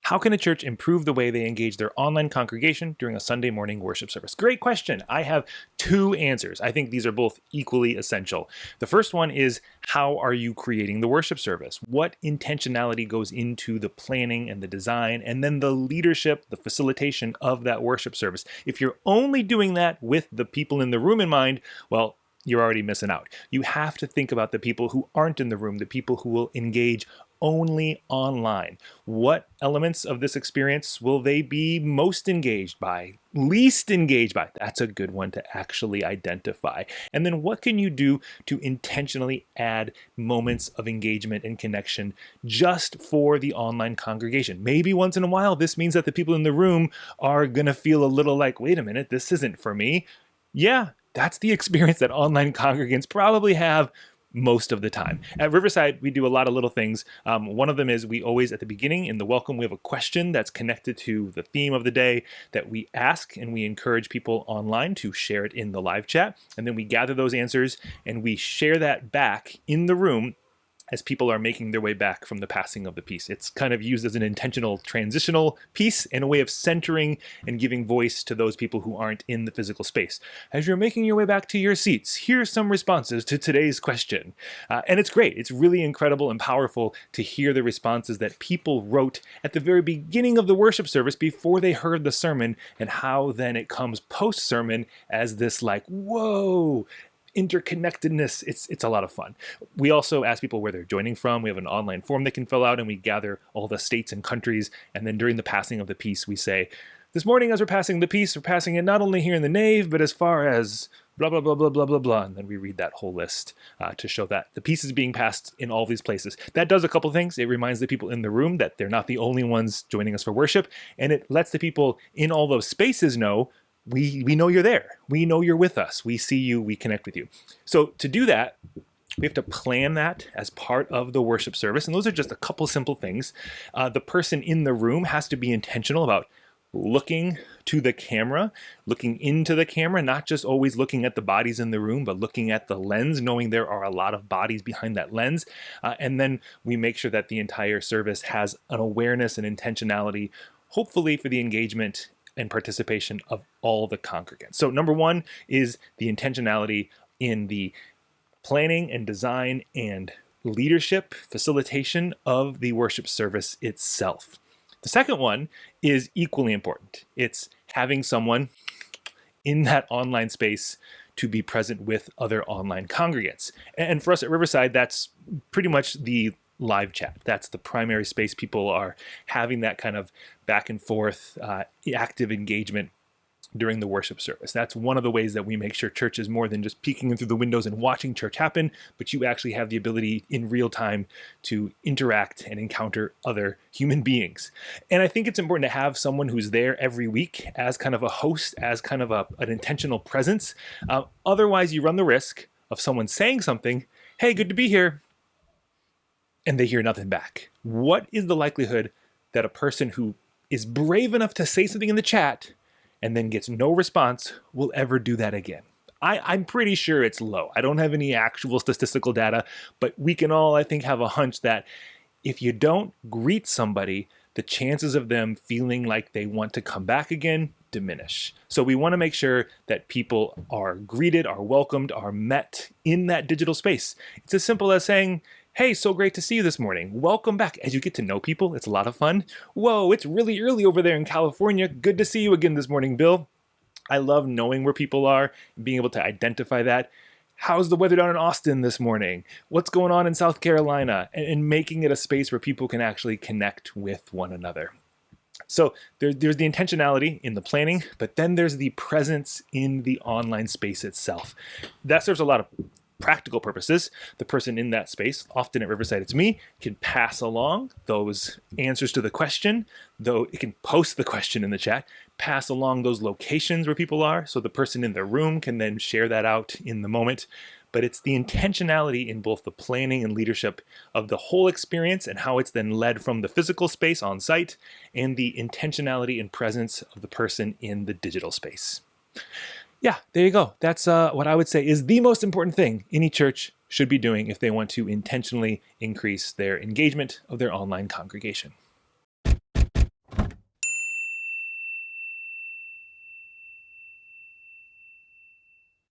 How can a church improve the way they engage their online congregation during a Sunday morning worship service? Great question. I have two answers. I think these are both equally essential. The first one is, how are you creating the worship service? What intentionality goes into the planning and the design, and then the leadership, the facilitation of that worship service? If you're only doing that with the people in the room in mind, well, you're already missing out. You have to think about the people who aren't in the room, the people who will engage only online. What elements of this experience will they be most engaged by, least engaged by? That's a good one to actually identify. And then what can you do to intentionally add moments of engagement and connection just for the online congregation? Maybe once in a while, this means that the people in the room are going to feel a little like, wait a minute, this isn't for me. Yeah, that's the experience that online congregants probably have most of the time. At Riverside, we do a lot of little things. One of them is we always, at the beginning, in the welcome, we have a question that's connected to the theme of the day that we ask, and we encourage people online to share it in the live chat. And then we gather those answers and we share that back in the room as people are making their way back from the passing of the piece. It's kind of used as an intentional transitional piece and a way of centering and giving voice to those people who aren't in the physical space. As you're making your way back to your seats, here's some responses to today's question. And it's great. It's really incredible and powerful to hear the responses that people wrote at the very beginning of the worship service before they heard the sermon, and how then it comes post-sermon as this like, whoa, interconnectedness. It's a lot of fun. We also ask people where they're joining from. We have an online form they can fill out, and we gather all the states and countries. And then during the passing of the piece, we say, this morning as we're passing the piece, we're passing it not only here in the nave, but as far as blah, blah, blah, blah, blah, blah, blah. And then we read that whole list to show that the piece is being passed in all these places. That does a couple things. It reminds the people in the room that they're not the only ones joining us for worship. And it lets the people in all those spaces know, we know you're there. We know you're with us. We see you. We connect with you. So to do that, we have to plan that as part of the worship service. And those are just a couple simple things. The person in the room has to be intentional about looking to the camera, looking into the camera, not just always looking at the bodies in the room, but looking at the lens, knowing there are a lot of bodies behind that lens. And then we make sure that the entire service has an awareness and intentionality, hopefully for the engagement and participation of all the congregants. So number one is the intentionality in the planning and design and leadership, facilitation of the worship service itself. The second one is equally important. It's having someone in that online space to be present with other online congregants. And for us at Riverside, that's pretty much the live chat. That's the primary space people are having that kind of back and forth, active engagement during the worship service. That's one of the ways that we make sure church is more than just peeking in through the windows and watching church happen, but you actually have the ability in real time to interact and encounter other human beings. And I think it's important to have someone who's there every week as kind of a host, as kind of an intentional presence. Otherwise, you run the risk of someone saying something, hey, good to be here, and they hear nothing back. What is the likelihood that a person who is brave enough to say something in the chat and then gets no response will ever do that again? I'm pretty sure it's low. I don't have any actual statistical data, but we can all, I think, have a hunch that if you don't greet somebody, the chances of them feeling like they want to come back again diminish. So we want to make sure that people are greeted, are welcomed, are met in that digital space. It's as simple as saying, hey, so great to see you this morning. Welcome back. As you get to know people, it's a lot of fun. Whoa, it's really early over there in California. Good to see you again this morning, Bill. I love knowing where people are and being able to identify that. How's the weather down in Austin this morning? What's going on in South Carolina? And making it a space where people can actually connect with one another. So there's the intentionality in the planning, but then there's the presence in the online space itself. That serves a lot of practical purposes. The person in that space, often at Riverside it's me, can pass along those answers to the question, though it can post the question in the chat, pass along those locations where people are, so the person in the room can then share that out in the moment. But it's the intentionality in both the planning and leadership of the whole experience and how it's then led from the physical space on site, and the intentionality and presence of the person in the digital space. Yeah, there you go. That's what I would say is the most important thing any church should be doing if they want to intentionally increase their engagement of their online congregation.